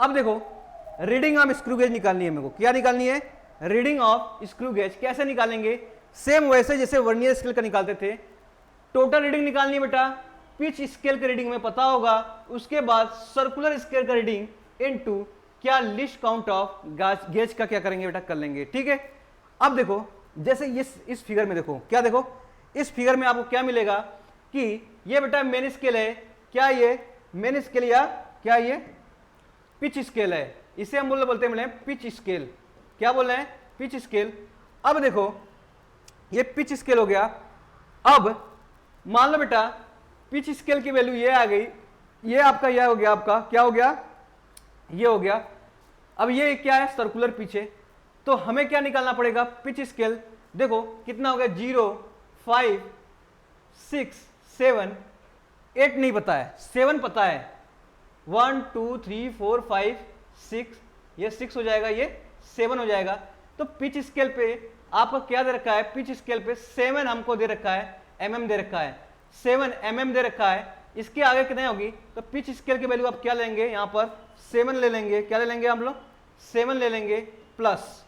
अब देखो रीडिंग ऑफ स्क्रू गेज निकालनी है मेरे को, क्या निकालनी है, रीडिंग ऑफ स्क्रू गेज। कैसे निकालेंगे, सेम वैसे जैसे वर्नियर स्केल का निकालते थे। टोटल रीडिंग निकालनी है बेटा, पिच स्केल का रीडिंग में पता होगा, उसके बाद सर्कुलर स्केल का रीडिंग इनटू क्या लिस्ट काउंट ऑफ गेज का क्या करेंगे बेटा, कर लेंगे। ठीक है, अब देखो जैसे इस फिगर में देखो, क्या देखो इस फिगर में आपको क्या मिलेगा कि ये बेटा मेन स्केल है, क्या ये मेन स्केल या क्या ये पिच स्केल है, इसे हम बोलते हैं पिच स्केल। क्या बोल रहे हैं, पिच स्केल। अब देखो ये पिच स्केल हो गया। अब मान लो बेटा पिच स्केल की वैल्यू ये आ गई, ये आपका यह हो गया, आपका क्या हो गया, ये हो गया। अब ये क्या है, सर्कुलर पिच है, तो हमें क्या निकालना पड़ेगा, पिच स्केल। देखो कितना हो गया, 0, 5, 6, 7, 8 नहीं पता है, 7 पता है, 1, 2, 3, 4, 5, 6, ये 6 हो जाएगा, ये 7 हो जाएगा। तो पिच स्केल पे आपका क्या दे रखा है, पिच स्केल पे 7 हमको दे रखा है, mm दे रखा है, 7 mm दे रखा है। इसके आगे कितने होगी, तो पिच स्केल की वैल्यू आप क्या लेंगे, यहां पर 7 ले लेंगे, क्या ले लेंगे हम लोग 7 ले लेंगे प्लस।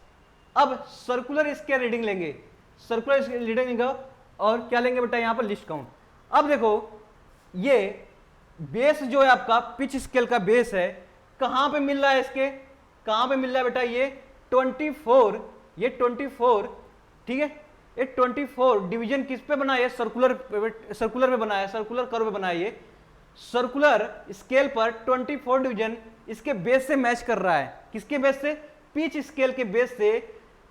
अब सर्कुलर स्केल रीडिंग लेंगे, सर्कुलर स्केल रीडिंग और क्या लेंगे बेटा यहाँ पर लिस्ट काउंट। अब देखो ये बेस जो है आपका पिच स्केल का बेस है, कहां पे मिल रहा है, इसके कहां पे मिल रहा है बेटा, ये 24, ये 24, ठीक है, ये 24 डिवीजन किस पे बना है, सर्कुलर पे बना है, सर्कुलर कर्व पे बना है। ये सर्कुलर स्केल पर 24 डिवीजन इसके बेस से मैच कर रहा है, किसके बेस से, पिच स्केल के बेस से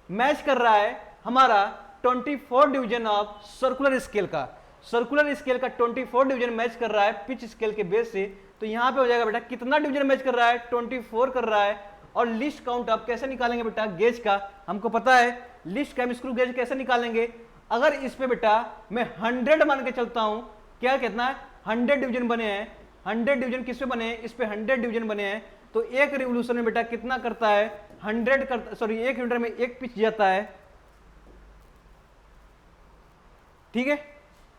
मैच कर रहा है हमारा 24 डिवीजन ऑफ सर्कुलर स्केल का, सर्कुलर स्केल का 24 डिवीजन मैच कर रहा है पिच स्केल के बेस से। तो यहां पे हो जाएगा बेटा कितना डिवीजन मैच कर रहा है, 24 कर रहा है। और लिस्ट काउंट आप कैसे निकालेंगे बेटा, गेज का हमको पता है, लिस्ट का स्क्रू गेज कैसे निकालेंगे। अगर इस पे बेटा मैं 100 मान के चलता हूं, क्या कितना है 100 डिवीजन बने हैं, 100 डिवीजन किस पे बने हैं, इस पे 100 डिवीजन बने हैं। तो एक रिवोल्यूशन में बेटा कितना करता है, 100 करता, सॉरी 1 मीटर में 1 पिच जाता है, ठीक है,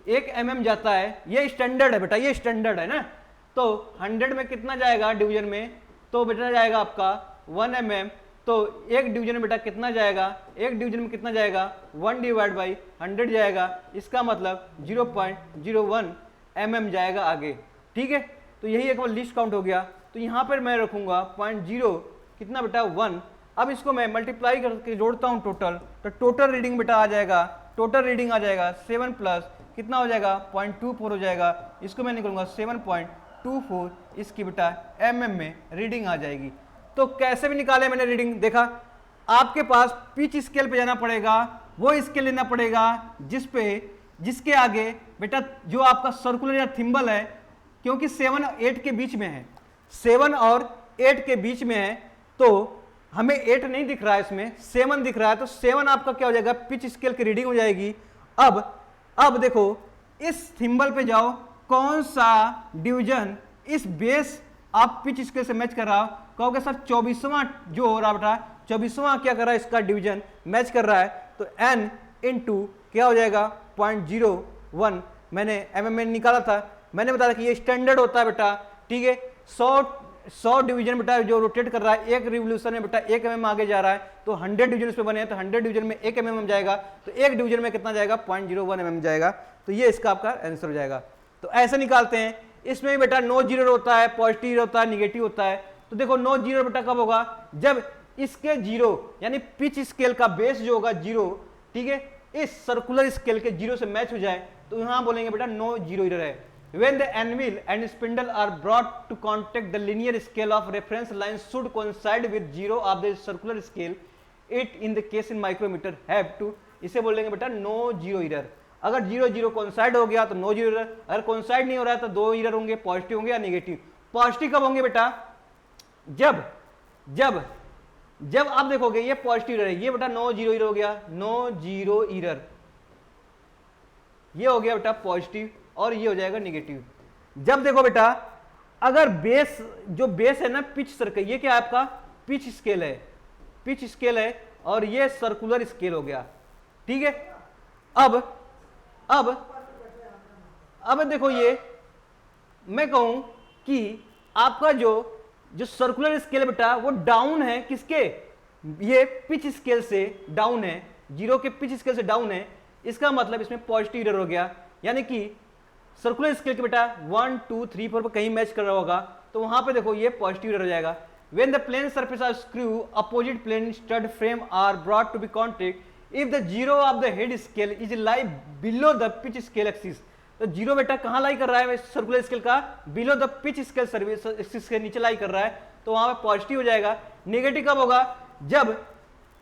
1 mm जाता है। ये स्टैंडर्ड है बेटा, ये स्टैंडर्ड है ना। तो 100 में कितना जाएगा डिवीजन में, तो बेटा जाएगा आपका 1 mm। तो एक डिवीजन में बेटा कितना जाएगा, एक डिवीजन में कितना जाएगा 1 डिवाइड बाई 100 जाएगा, इसका मतलब 0.01 mm जाएगा आगे। ठीक है, तो यही एक बार लिस्ट काउंट हो गया। तो यहाँ पर मैं रखूंगा 0.0 कितना बेटा 1। अब इसको मैं मल्टीप्लाई करके जोड़ता हूँ टोटल, तो टोटल रीडिंग बेटा आ जाएगा, टोटल रीडिंग आ जाएगा 7 प्लस कितना हो जाएगा 0.24 हो जाएगा। इसको मैं निकलूंगा 7.24, इसकी बेटा mm में रीडिंग आ जाएगी। तो कैसे भी निकाले मैंने रीडिंग, देखा आपके पास पिच स्केल पे जाना पड़ेगा, वो स्केल लेना पड़ेगा जिसके आगे बेटा जो आपका सर्कुलर या थिम्बल है, क्योंकि 7 और 8 के बीच में है, 7 और 8 के बीच में है, तो हमें 8 नहीं दिख रहा है, इसमें 7 दिख रहा है। तो 7 आपका क्या हो जाएगा, पिच स्केल की रीडिंग हो जाएगी। अब देखो इस थिम्बल पे जाओ, कौन सा डिवीजन इस बेस आप पिच स्केल से मैच कर रहा हो, कहोगे सर 24वां जो हो रहा बेटा, 24वां क्या कर रहा है, इसका डिवीजन मैच कर रहा है। तो n इंटू क्या हो जाएगा 0.01 मैंने mm में निकाला था, मैंने बताया कि ये स्टैंडर्ड होता है बेटा, ठीक है। 100 100 डिवीजन बेटा जो रोटेट कर रहा है एक रिवोल्यूशन में बेटा 1 mm आगे जा रहा है, तो 100 डिवीजन पे बने हैं, तो 100 डिवीजन में 1 mm जाएगा, तो एक डिवीजन में कितना जाएगा 0.01 mm जाएगा। तो ये इसका आपका आंसर हो जाएगा। तो ऐसे निकालते हैं। इसमें भी बेटा नो जीरो होता है, पॉजिटिव होता है, निगेटिव होता है। तो देखो नो जीरो बेटा कब होगा, जब इसके जीरो यानी पिच स्केल का बेस जो होगा जीरो, ठीक है, इस सर्कुलर स्केल के जीरो से मैच हो जाए, तो यहां बोलेंगे बेटा नो जीरो एरर है। When the anvil and spindle are brought to contact, the linear scale of reference line should coincide with zero of the circular scale. It in the case in micrometer have to, इसे बोलेंगे बेटा no zero error. अगर zero zero coincide हो गया तो no zero error, अगर coincide नहीं हो रहा है तो दो एरर होंगे, पॉजिटिव होंगे या नेगेटिव। पॉजिटिव कब होंगे बेटा, जब जब जब आप देखोगे ये पॉजिटिव एरर है, ये बेटा नो जीरो एरर हो गया, नो जीरो एरर, ये हो गया बेटा पॉजिटिव, और ये हो जाएगा निगेटिव। जब देखो बेटा अगर बेस जो बेस है ना पिच सर्कल, ये क्या है आपका पिच स्केल है, पिच स्केल है, और ये सर्कुलर स्केल हो गया, ठीक है। अब देखो ये मैं कहूं कि आपका जो सर्कुलर स्केल बेटा वो डाउन है, किसके, ये पिच स्केल से डाउन है, जीरो के पिच स्केल से डाउन है। इसका मतलब इसमें पॉजिटिव एरर हो गया, यानी कि सर्कुलर स्केल के बेटा 1 2 3 4 पर कहीं मैच कर रहा होगा, तो वहां पे देखो ये पॉजिटिव एरर हो जाएगा। When the plane surface of screw opposite plane stud frame are brought to be contact, if the zero of the head scale is lie below the pitch scale axis, तो zero बेटा कहाँ लाई कर रहा है circular scale का, below the pitch scale service axis के नीचे लाई कर रहा है, तो वहां पे पॉजिटिव हो जाएगा। नेगेटिव कब होगा, जब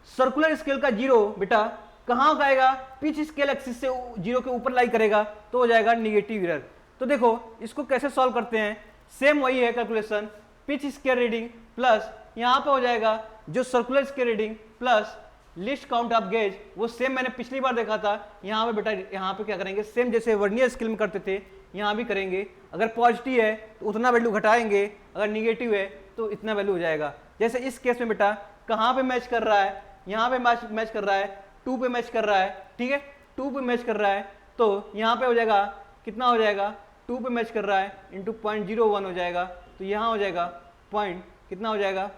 सर्कुलर स्केल का जीरो बेटा कहां आएगा, पिच स्केल एक्सिस से जीरो के ऊपर लाई करेगा, तो हो जाएगा निगेटिव एरर। तो देखो इसको कैसे सॉल्व करते हैं, सेम वही है calculation, pitch scale reading plus यहां पे हो जाएगा जो circular scale reading plus list count of gauge, वो सेम मैंने पिछली बार देखा था। यहाँ पे बेटा यहाँ पे क्या करेंगे, सेम जैसे वर्नियर स्केल में करते थे यहाँ भी करेंगे। अगर पॉजिटिव है तो उतना वैल्यू घटाएंगे, अगर निगेटिव है तो इतना वैल्यू हो जाएगा। जैसे इस केस में बेटा कहाँ पे मैच कर रहा है, यहाँ पे मैच कर रहा है, 2 पे मैच कर रहा है, ठीक है, 2 पे मैच कर रहा है, तो यहाँ पे हो जाएगा कितना हो जाएगा, 2 पे मैच कर रहा है इंटू 0.01 हो जाएगा, तो यहाँ हो जाएगा पॉइंट कितना हो जाएगा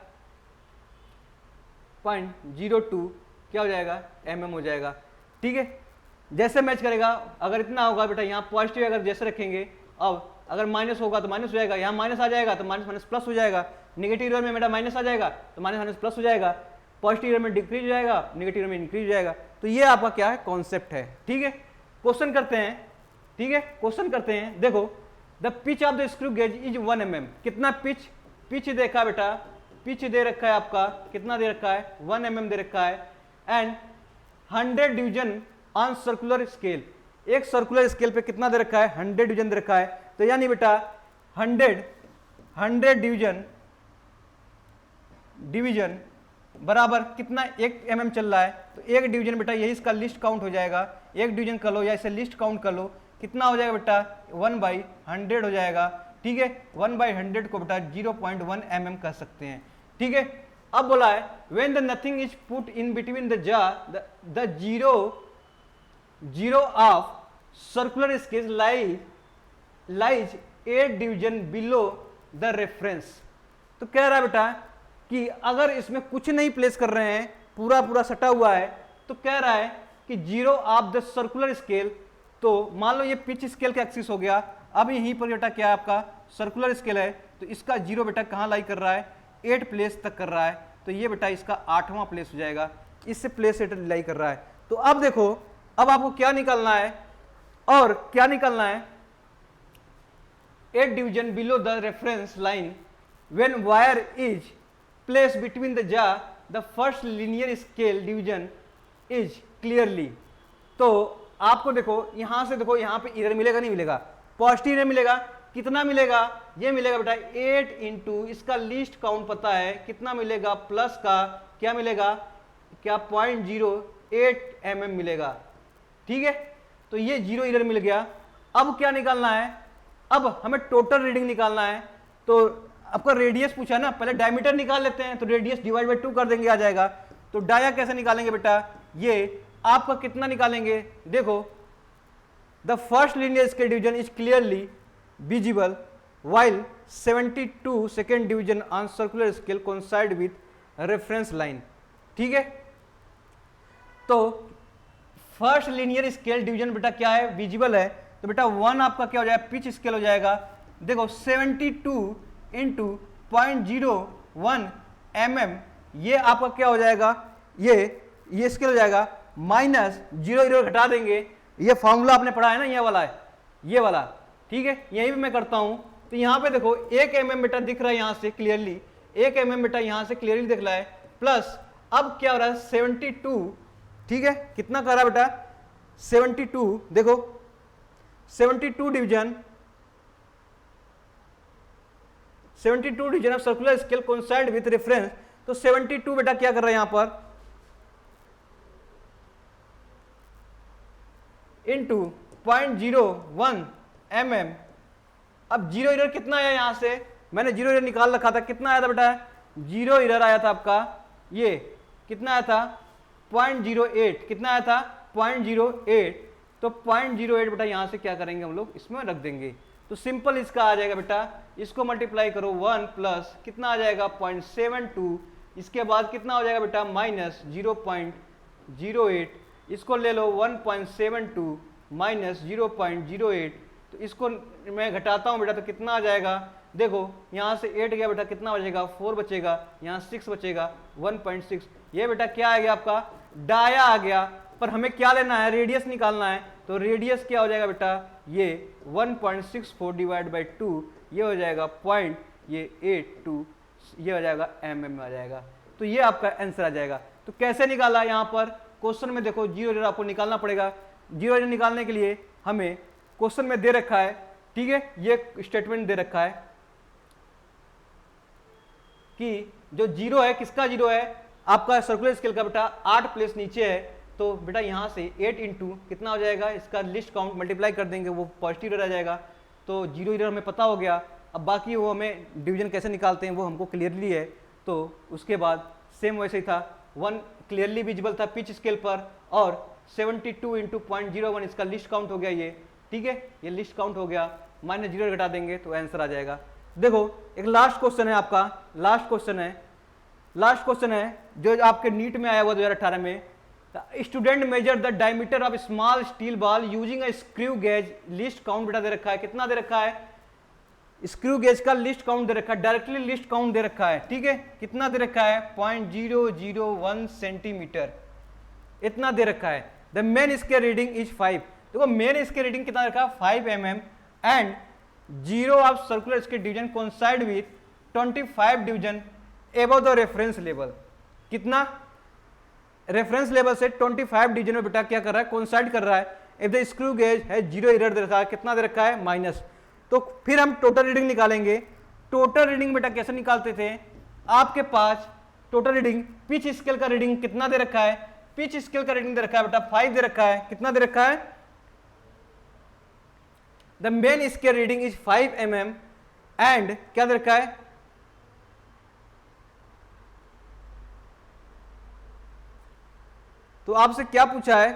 0.02 क्या हो जाएगा mm हो जाएगा, ठीक है। जैसे मैच करेगा अगर इतना होगा बेटा यहाँ पॉजिटिव अगर जैसे रखेंगे, अब अगर माइनस होगा तो माइनस हो जाएगा, यहाँ माइनस आ जाएगा तो माइनस माइनस प्लस हो जाएगा, नेगेटिव एरर में बेटा माइनस आ जाएगा तो माइनस माइनस प्लस हो जाएगा, पॉजिटिव एरर में डिक्रीज हो जाएगा, नेगेटिव एरर में इंक्रीज हो जाएगा। तो ये आपका क्या है कॉन्सेप्ट है, ठीक है। क्वेश्चन करते हैं, ठीक है, क्वेश्चन करते हैं। देखो the pitch of the screw gauge is 1 mm, कितना पिच देखा बेटा, पिच दे रखा है आपका, कितना दे रखा है 1 mm दे रखा है, and 100 division on circular scale, एक सर्कुलर स्केल पे कितना दे रखा है 100 डिवीजन दे रखा है। तो यानी बेटा 100 डिवीजन बराबर कितना 1 mm चल रहा है, तो एक डिवीजन बेटा यही इसका लिस्ट काउंट हो जाएगा, एक डिवीजन कर लो या इसे लिस्ट काउंट कर लो, कितना हो जाएगा बेटा 1/100 हो जाएगा, ठीक है। 1/100 को बेटा 0.1 mm कह सकते हैं, ठीक है। अब बोला है when the nothing is put in between the jar, the zero of circular scale lies 8 division below the reference। तो कह रहा है बेटा कि अगर इसमें कुछ नहीं प्लेस कर रहे हैं, पूरा सटा हुआ है, तो कह रहा है कि zero of the circular scale, तो मान लो ये पिच स्केल का एक्सिस हो गया, अब यहीं पर बेटा क्या है आपका सर्कुलर स्केल है, तो इसका जीरो बेटा कहाँ लाई कर रहा है 8 प्लेस तक कर रहा है, तो ये बेटा इसका 8वां प्लेस हो जाएगा, इससे प्लेस 8 लाई कर रहा है। तो अब देखो अब आपको क्या निकालना है, और क्या निकालना है 8 division below the reference line when wire is place between the jar, the first linear scale division is clearly. तो आपको देखो यहां से देखो यहाँ पे एरर मिलेगा नहीं मिलेगा, पॉजिटिव एरर मिलेगा, कितना मिलेगा, ये मिलेगा बेटा 8 इंटू इसका लिस्ट काउंट पता है कितना मिलेगा, प्लस का क्या मिलेगा, क्या 0.08 mm मिलेगा, ठीक है। तो ये 0 एरर मिल गया। अब क्या निकालना है, अब हमें टोटल रीडिंग निकालना है। तो आपका रेडियस पूछा ना, पहले डायमीटर निकाल लेते हैं, तो रेडियस डिवाइड बाई 2 कर देंगे, आ जाएगा। तो डाया कैसे निकालेंगे बेटा, ये आपका कितना निकालेंगे, देखो the first linear scale division is clearly visible while 72 second division on circular scale coincide with reference line. ठीक है, तो फर्स्ट लीनियर स्केल डिवीजन बेटा क्या है, विजिबल है, तो बेटा 1 आपका क्या हो जाएगा, पिच स्केल हो जाएगा। देखो 72 इंटू 0.01 mm, ये आपका क्या हो जाएगा, ये स्केल हो जाएगा, माइनस 0 घटा देंगे। ये फॉर्मूला आपने पढ़ा है ना, ये वाला है, ये वाला। ठीक है, यही भी मैं करता हूं। तो यहाँ पे देखो 1 mm बेटा दिख रहा है यहाँ से क्लियरली, 1 mm बेटा यहाँ से क्लियरली दिख रहा है, प्लस अब क्या हो रहा है 72। ठीक है, कितना कर रहा है बेटा 72, देखो 72 division of circular scale coincide with reference. तो 72 बेटा क्या कर रहा है यहां पर, इंटू 0.01 mm। अब 0 एरर कितना आया यहां से, मैंने 0 एरर निकाल रखा था, कितना आया था बेटा, 0 एरर आया था आपका, ये कितना आया था 0.08, कितना आया था 0.08। तो 0.08 बेटा यहां से क्या करेंगे हम लोग, इसमें रख देंगे। तो सिंपल इसका आ जाएगा बेटा, इसको मल्टीप्लाई करो 1 प्लस कितना आ जाएगा 0.72, इसके बाद कितना हो जाएगा बेटा माइनस 0.08, इसको ले लो 1.72 माइनस 0.08, तो इसको मैं घटाता हूं बेटा, तो कितना आ जाएगा, देखो यहां से 8 गया बेटा, कितना बचेगा 4 बचेगा, यहाँ 6 बचेगा 1.6। ये बेटा क्या आ गया आपका, डाया आ गया। पर हमें क्या लेना है, रेडियस निकालना है। तो रेडियस क्या हो जाएगा बेटा, ये 1.64 डिवाइड बाई 2, ये हो जाएगा 0.82, ये हो जाएगा mm में आ जाएगा। तो ये आपका आंसर आ जाएगा। तो कैसे निकाला, यहाँ पर क्वेश्चन में देखो 0 एरर आपको निकालना पड़ेगा। 0 एरर निकालने के लिए हमें क्वेश्चन में दे रखा है, ठीक है, ये स्टेटमेंट दे रखा है कि जो 0 है, किसका 0 है, आपका सर्कुलर स्केल का बेटा 8 प्लेस नीचे है। तो बेटा यहाँ से 8 इंटू कितना हो जाएगा, इसका लिस्ट काउंट मल्टीप्लाई कर देंगे, वो पॉजिटिव रह जाएगा। तो 0 एरर हमें पता हो गया। अब बाकी वो हमें डिवीजन कैसे निकालते हैं वो हमको क्लियरली है। तो उसके बाद सेम वैसे ही था, 1 क्लियरली विजिबल था पिच स्केल पर, और 72 इंटू 0.01 इसका लिस्ट काउंट हो गया ये। ठीक है, ये लिस्ट काउंट हो गया, माइनस 0 घटा देंगे तो आंसर आ जाएगा। देखो एक लास्ट क्वेश्चन है आपका, लास्ट क्वेश्चन है जो आपके नीट में आया हुआ 2018 में। Student measure the diameter of small steel ball using a screw gauge, list count बेटा दे रखा है, कितना दे रखा है, स्क्रू गेज का लिस्ट काउंट दे रखा है, डायरेक्टली लिस्ट काउंट दे रखा है। ठीक है, कितना दे रखा है 0.001 सेंटीमीटर, इतना दे रखा है। The main scale reading is 5, देखो मेन स्केल रीडिंग कितना रखा है 5 mm, and 0 of circular scale division coincide with 25 division above the reference level. कितना, रेफरेंस लेवल से 25 डिवीजन में बेटा क्या कर रहा है, कोइंसाइड कर रहा है। इफ द स्क्रू गेज है 0 एरर दे रखा है, कितना दे रखा है माइनस। तो फिर हम टोटल रीडिंग निकालेंगे। टोटल रीडिंग बेटा कैसे निकालते थे, आपके पास टोटल रीडिंग पिच स्केल का रीडिंग कितना दे रखा है, पिच स्केल का रीडिंग दे रखा है बेटा 5 दे रखा है, कितना दे रखा है, the main scale reading is 5 mm, and क्या दे रखा है, तो आपसे क्या पूछा है,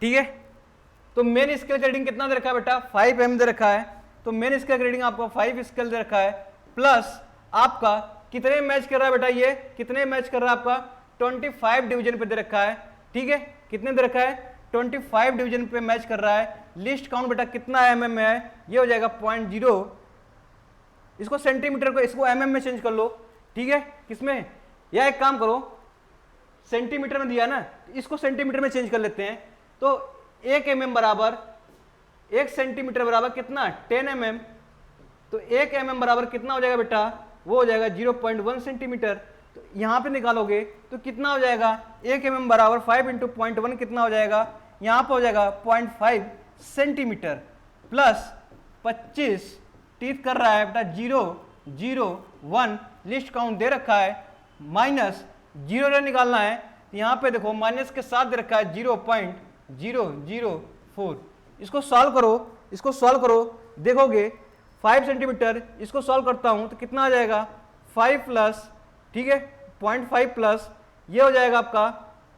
ठीक है। तो मेन स्केल का रीडिंग कितना दे रखा है बेटा 5 mm दे रखा है। तो मेन स्केल का रीडिंग आपका 5 स्केल दे रखा है, प्लस आपका कितने मैच कर रहा है बेटा, ये कितने मैच कर रहा है आपका 25 डिवीजन पे दे रखा है। ठीक है, कितने दे रखा है 25 डिवीजन पे मैच कर रहा है। लिस्ट काउंट बेटा कितना mm में है, ये हो जाएगा 0.0, इसको सेंटीमीटर को इसको mm में चेंज कर लो। ठीक है, किसमें, या एक काम करो, सेंटीमीटर में दिया ना, इसको सेंटीमीटर में चेंज कर लेते हैं। तो 1 mm बराबर 1 सेंटीमीटर बराबर कितना 10 mm, तो 1 mm बराबर कितना हो जाएगा बेटा, वो हो जाएगा 0.1 सेंटीमीटर। तो यहां पे निकालोगे तो कितना हो जाएगा, 1 mm बराबर 5 इंटू 0.1 कितना हो जाएगा, यहां पे हो जाएगा 0.5 सेंटीमीटर, प्लस 25 टीथ कर रहा है बेटा 0.01 लिस्ट काउंट दे रखा है, माइनस 0 निकालना है। यहाँ पे देखो माइनस के साथ दे रखा है 0.004। इसको सॉल्व करो, देखोगे 5 सेंटीमीटर, इसको सॉल्व करता हूं तो कितना आ जाएगा 5 प्लस, ठीक है 0.5 प्लस, ये हो जाएगा आपका,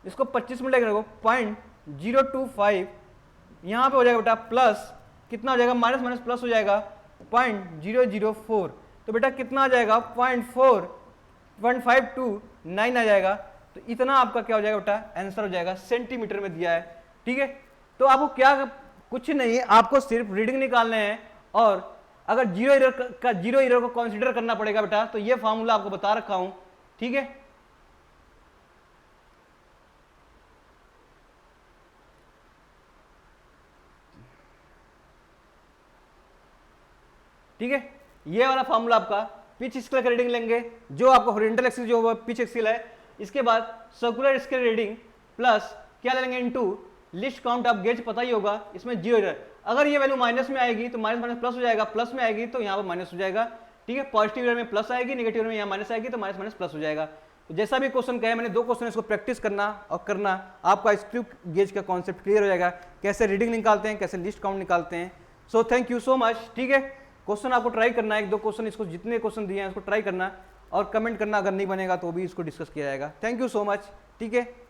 इसको 25 मिनट लगेगा 0.025, यहाँ पे हो जाएगा बेटा प्लस कितना हो जाएगा, माइनस माइनस प्लस हो जाएगा 0.004, तो बेटा कितना आ जाएगा 0.5229 आ जाएगा। तो इतना आपका क्या हो जाएगा बेटा, आंसर हो जाएगा, सेंटीमीटर में दिया है। ठीक है, तो आपको क्या, कुछ नहीं, आपको सिर्फ रीडिंग निकालने हैं, और अगर जीरो एरर को कंसीडर करना पड़ेगा बेटा, तो ये फॉर्मूला आपको बता रखा हूं। ठीक है, ठीक है, ये वाला फॉर्मूला आपका पिच स्केल का रीडिंग लेंगे, जो आपको हॉरिजॉन्टल एक्सिस जो पिच स्केल है, इसके बाद सर्कुलर स्केल रीडिंग प्लस क्या लेंगे, into list count of gauge, पता ही होगा, इसमें जीरो एरर। अगर ये वैल्यू माइनस में आएगी तो माइनस माइनस प्लस हो जाएगा, प्लस में आएगी तो यहाँ पर माइनस हो जाएगा। ठीक है, पॉजिटिव एरर में प्लस आएगी, नेगेटिव एरर में यहाँ माइनस आएगी, तो माइनस माइनस प्लस हो जाएगा। तो जैसा भी क्वेश्चन कहे, मैंने 2 क्वेश्चन इसको प्रैक्टिस करना और करना, आपका स्क्रू गेज का कॉन्सेप्ट क्लियर हो जाएगा, कैसे रीडिंग निकालते हैं, कैसे लिस्ट काउंट निकालते हैं। So thank you so much. ठीक है, क्वेश्चन आपको ट्राई करना है, 1-2 क्वेश्चन, इसको जितने क्वेश्चन दिए हैं उसको ट्राई करना और कमेंट करना, अगर नहीं बनेगा तो भी इसको डिस्कस किया जाएगा। Thank you so much. ठीक है।